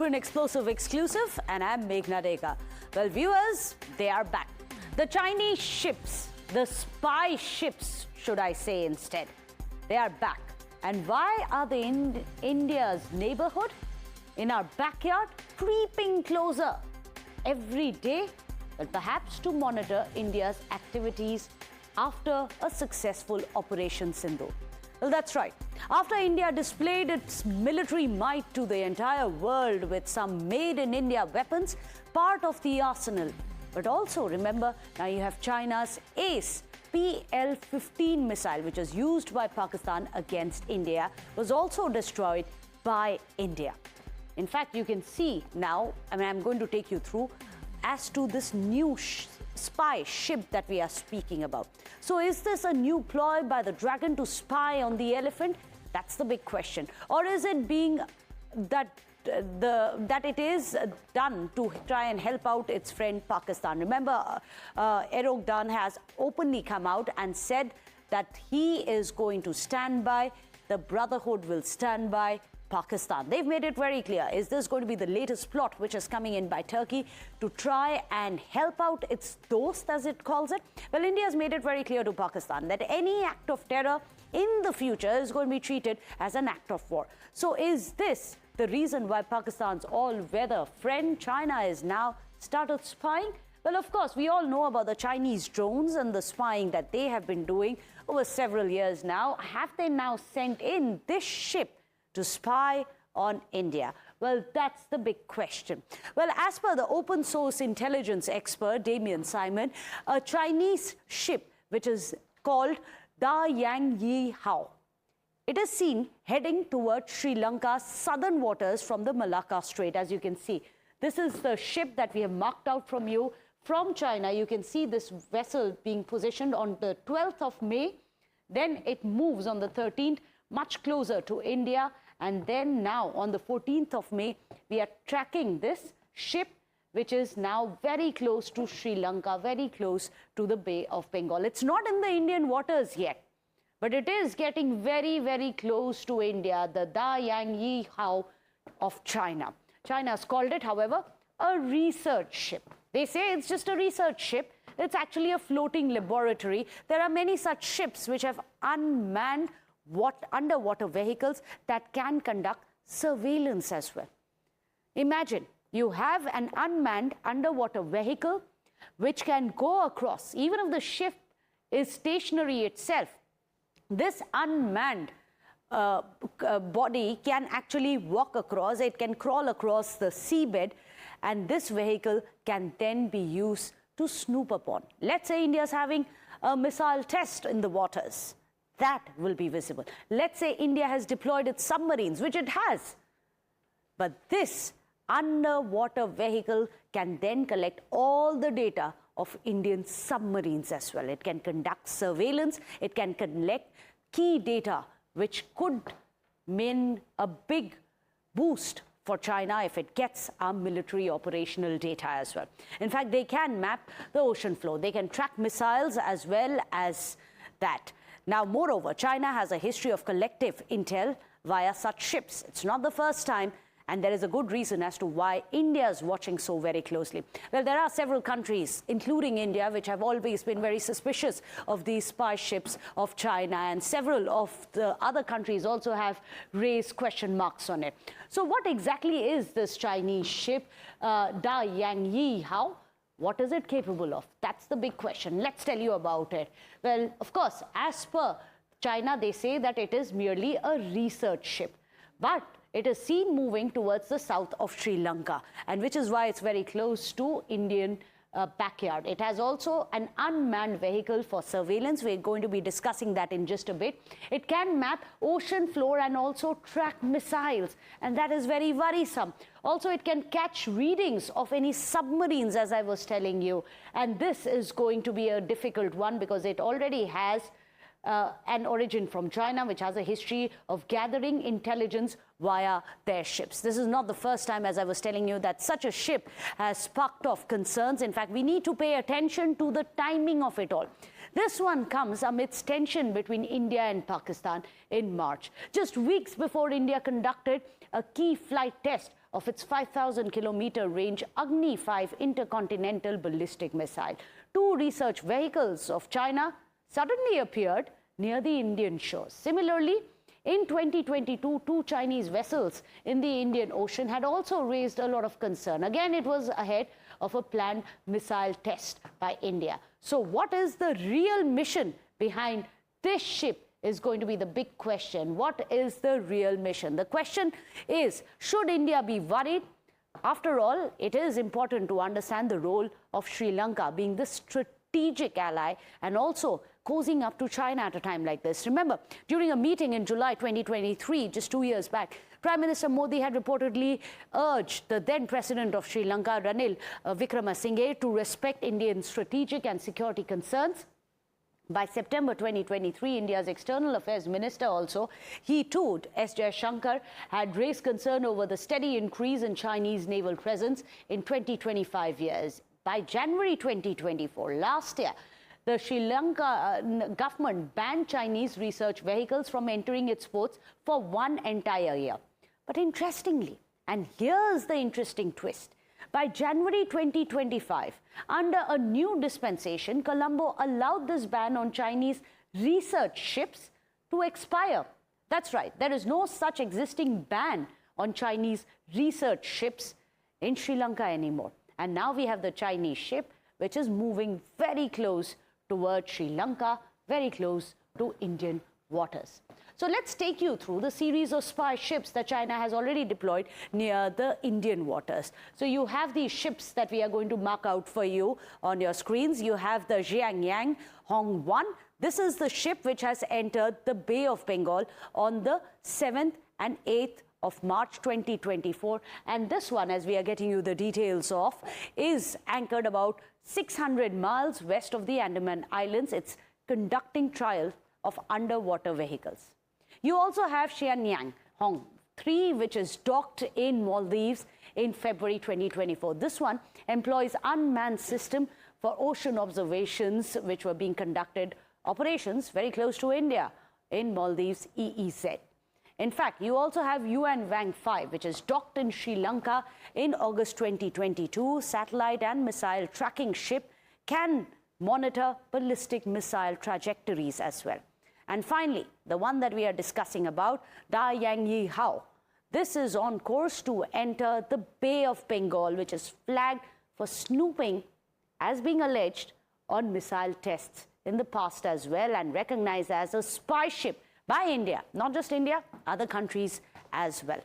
for an explosive exclusive, and I'm Meghna Deka. Well, viewers, they are back. The Chinese ships, the spy ships, should I say instead, they are back. And why are they in India's neighborhood, in our backyard, creeping closer every day? Well, perhaps to monitor India's activities after a successful Operation Sindoor. Well, that's right. After India displayed its military might to the entire world with some made-in-India weapons, part of the arsenal. But also, remember, now you have China's ACE PL-15 missile, which is used by Pakistan against India, was also destroyed by India. In fact, you can see now, I'm going to take you through as to this new spy ship that we are speaking about. So is this a new ploy by the dragon to spy on the elephant? That's the big question. Or is it being that it is done to try and help out its friend Pakistan? Remember, Erog Dan has openly come out and said that he is going to stand by, the Brotherhood will stand by Pakistan. They've made it very clear. Is this going to be the latest plot which is coming in by Turkey to try and help out its dost, as it calls it? Well, India has made it very clear to Pakistan that any act of terror in the future is going to be treated as an act of war. So is this the reason why Pakistan's all-weather friend China is now started spying? Well, of course, we all know about the Chinese drones and the spying that they have been doing over several years now. Have they now sent in this ship to spy on India? Well, that's the big question. Well, as per the open source intelligence expert Damien Symon, a Chinese ship which is called the Yang Yi Hao, it is seen heading towards Sri Lanka's southern waters from the Malacca Strait, as you can see. This is the ship that we have marked out from you from China. You can see this vessel being positioned on the 12th of May. Then it moves on the 13th, much closer to India. And then now on the 14th of May, we are tracking this ship, which is now very close to Sri Lanka, very close to the Bay of Bengal. It's not in the Indian waters yet, but it is getting very, very close to India, the Yang Yi Hao of China. China has called it, however, a research ship. They say it's just a research ship. It's actually a floating laboratory. There are many such ships which have unmanned underwater vehicles that can conduct surveillance as well. Imagine you have an unmanned underwater vehicle which can go across, even if the ship is stationary itself. This unmanned body can actually walk across, it can crawl across the seabed, and this vehicle can then be used to snoop upon. Let's say India is having a missile test in the waters. That will be visible. Let's say India has deployed its submarines, which it has. But this underwater vehicle can then collect all the data of Indian submarines as well. It can conduct surveillance. It can collect key data, which could mean a big boost for China if it gets our military operational data as well. In fact, they can map the ocean floor. They can track missiles as well as that. Now, moreover, China has a history of collective intel via such ships. It's not the first time, and there is a good reason as to why India is watching so very closely. Well, there are several countries, including India, which have always been very suspicious of these spy ships of China, and several of the other countries also have raised question marks on it. So what exactly is this Chinese ship, the Yang Yi Hao? What is it capable of? That's the big question. Let's tell you about it. Well, of course, as per China, they say that it is merely a research ship, but it is seen moving towards the south of Sri Lanka, and which is why it's very close to Indian backyard. It has also an unmanned vehicle for surveillance. We're going to be discussing that in just a bit. It can map ocean floor and also track missiles, and that is very worrisome. Also, it can catch readings of any submarines, as I was telling you, and this is going to be a difficult one because it already has an origin from China, which has a history of gathering intelligence via their ships. This is not the first time, as I was telling you, that such a ship has sparked off concerns. In fact, we need to pay attention to the timing of it all. This one comes amidst tension between India and Pakistan in March, just weeks before India conducted a key flight test of its 5,000-kilometer range Agni-5 intercontinental ballistic missile. Two research vehicles of China suddenly appeared near the Indian shores. Similarly, in 2022, two Chinese vessels in the Indian Ocean had also raised a lot of concern. Again, it was ahead of a planned missile test by India. So what is the real mission behind this ship is going to be the big question. What is the real mission? The question is, should India be worried? After all, it is important to understand the role of Sri Lanka being the strategic ally and also cozying up to China at a time like this. Remember, during a meeting in July 2023, just 2 years back, Prime Minister Modi had reportedly urged the then President of Sri Lanka, Ranil Wickremesinghe, to respect Indian strategic and security concerns. By September 2023, India's External Affairs Minister also, he too, S. Jaishankar, had raised concern over the steady increase in Chinese naval presence in 20-25 years. By January 2024, last year, the Sri Lanka government banned Chinese research vehicles from entering its ports for 1 entire year. But interestingly, and here's the interesting twist, by January 2025, under a new dispensation, Colombo allowed this ban on Chinese research ships to expire. That's right, there is no such existing ban on Chinese research ships in Sri Lanka anymore. And now we have the Chinese ship, which is moving very close towards Sri Lanka, very close to Indian waters. So let's take you through the series of spy ships that China has already deployed near the Indian waters. So you have these ships that we are going to mark out for you on your screens. You have the Yang Hao 1. This is the ship which has entered the Bay of Bengal on the 7th and 8th of March 2024. And this one, as we are getting you the details of, is anchored about 600 miles west of the Andaman Islands. It's conducting trials of underwater vehicles. You also have Yang Hao 3, which is docked in Maldives in February 2024. This one employs unmanned system for ocean observations, which were being conducted operations very close to India in Maldives EEZ. In fact, you also have Wang 5, which is docked in Sri Lanka in August 2022. Satellite and missile tracking ship can monitor ballistic missile trajectories as well. And finally, the one that we are discussing about, the Yang Yi Hao. This is on course to enter the Bay of Bengal, which is flagged for snooping as being alleged on missile tests in the past as well, and recognized as a spy ship by India, not just India, other countries as well.